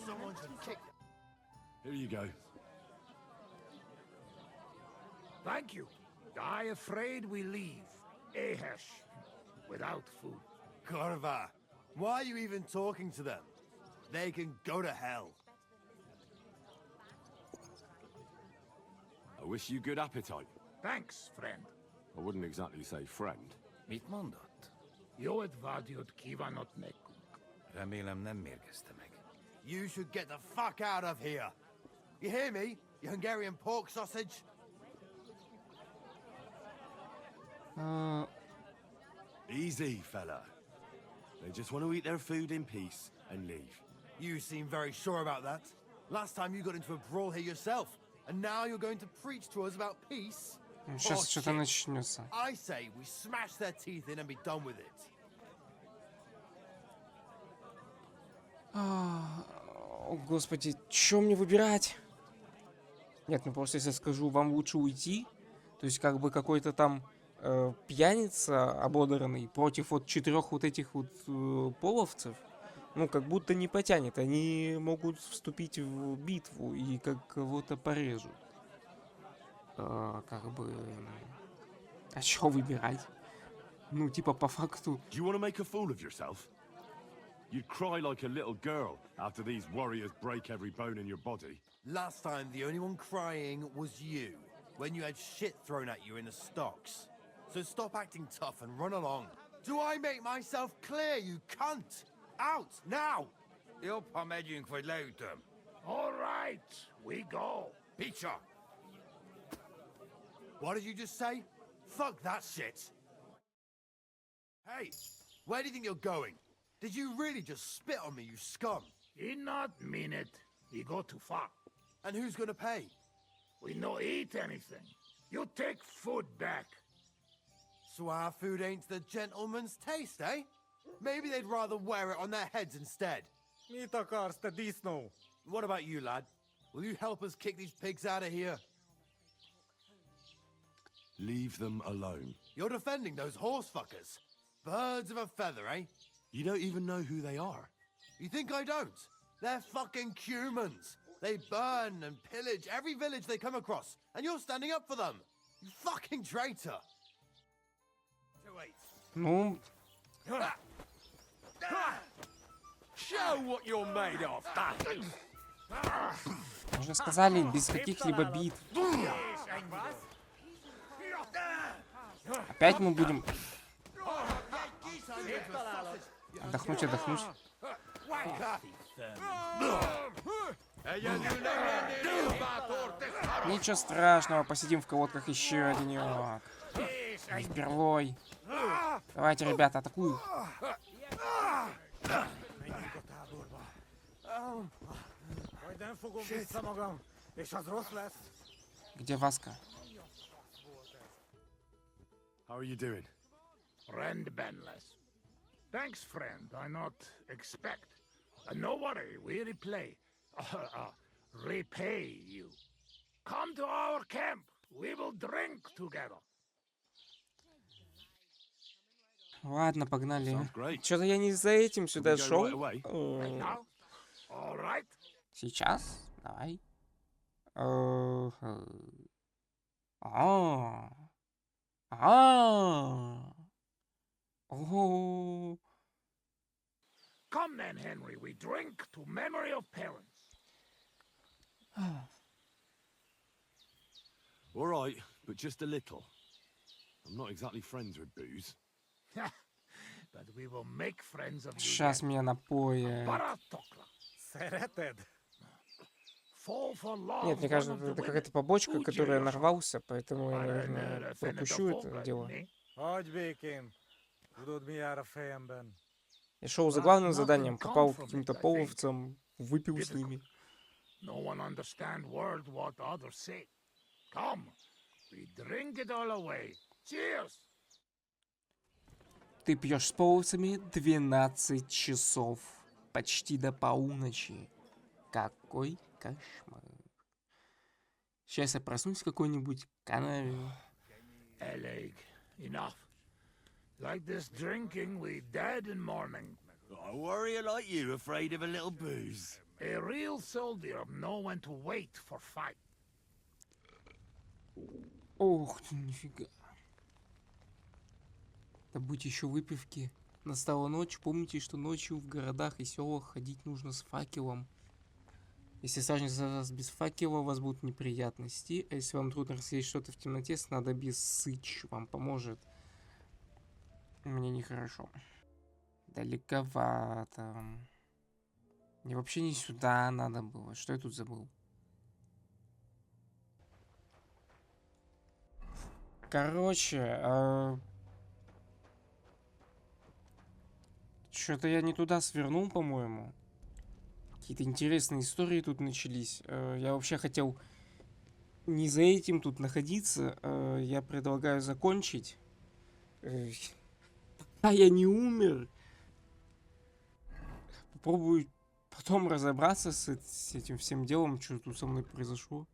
Someone should kick Here you go. Thank you. I afraid we leave. Ahesh. Without food. Corva, why are you even talking to them? They can go to hell. I wish you good appetite. Thanks, friend. I wouldn't exactly say friend. Mit mondott? Jót vágyott kívánott nekünk. Remélem nem mérgezte meg. You should get the fuck out of here. You hear me, you Hungarian pork sausage? Easy, fella. They just want to eat their food in peace and leave. You seem very sure about that. Last time you got into a brawl here yourself, and now you're going to preach to us about peace? Сейчас что-то начнется. I say we smash their teeth in and be done with it. О, господи, что мне выбирать? Нет, ну просто если скажу, вам лучше уйти, то есть как бы какой-то там пьяница ободранный против вот 4 вот этих вот половцев, ну как будто не потянет. Они могут вступить в битву и как кого-то порежут. Как бы... А что выбирать? Ну типа по факту... Do you want to make a fool of yourself? You'd cry like a little girl after these warriors break every bone in your body. Last time, the only one crying was you, when you had shit thrown at you in the stocks. So stop acting tough and run along. Do I make myself clear, you cunt? Out, now! Upp har medjung för lautum. All right, we go. Peter! What did you just say? Fuck that shit! Hey, where do you think you're going? Did you really just spit on me, you scum? He not mean it. He go too far. And who's gonna pay? We no eat anything. You take food back. So our food ain't the gentleman's taste, eh? Maybe they'd rather wear it on their heads instead. What about you, lad? Will you help us kick these pigs out of here? Leave them alone. You're defending those horse fuckers. Birds of a feather, eh? You don't even know who they are. You think I don't? They're fucking humans. They burn and pillage every village they come across, and you're standing up for them. You fucking traitor. Ну... Show what you're made of. Уже сказали, без каких-либо битв. Опять мы будем... Отдохнуть. Ничего страшного, посидим в колодках еще денек. Не впервой. Давайте, ребята, атакую. Где Васка? How are you doing? Friend Benless. Thanks, friend. I not expect. No worry, we repay you. Come to our camp. We will drink together. Ладно, погнали. Sounds great. Что-то я не за этим сюда Can we go шел. right away? Right now? All right. Сейчас? Давай. А. О. Come then, Henry. We drink to memory of parents. All right, but just a little. I'm not exactly friends with booze. But we will make friends of you. Сейчас меня напоят. Нет, мне кажется, это какая-то побочка, которая нарвался, поэтому я, наверное, пропущу это дело. Я шел за главным заданием, попал к каким-то половцам, выпил с ними. Ты пьешь с половцами 12 часов, почти до полуночи. Какой кошмар. Сейчас я проснусь в какой-нибудь канаве. Like this drinking, we dead in morning. A warrior like you, afraid of a little booze. A real soldier know when to wait for fight. Ох ты, нифига. Да будь еще выпивки. Настала ночь, помните, что ночью в городах и селах ходить нужно с факелом. Если сажнется вас без факела, у вас будут неприятности. А если вам трудно разглядеть что-то в темноте, снадобье сыч вам поможет. Мне нехорошо. Далековато. Мне вообще не сюда надо было. Что я тут забыл? Короче, что-то я не туда свернул, по-моему. Какие-то интересные истории тут начались. Я вообще хотел не за этим тут находиться. Я предлагаю закончить. Пока я не умер. Попробую потом разобраться с этим всем делом, что тут со мной произошло.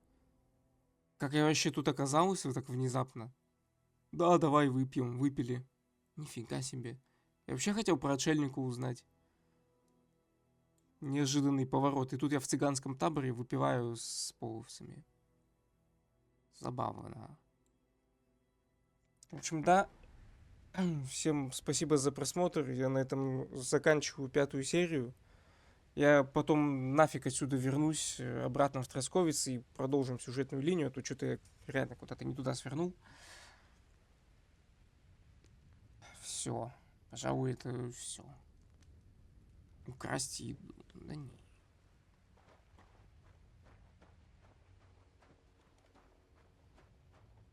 Как я вообще тут оказался вот так внезапно. Да, давай выпьем. Выпили. Нифига себе. Я вообще хотел про отшельника узнать. Неожиданный поворот. И тут я в цыганском таборе выпиваю с половцами. Забавно. В общем, да. Всем спасибо за просмотр. Я на этом заканчиваю 5-ю серию. Я потом нафиг отсюда вернусь обратно в Тросковец и продолжим сюжетную линию. А то что-то я реально куда-то не туда свернул. Все. Пожалуй, это все. Украсть еду. Да не.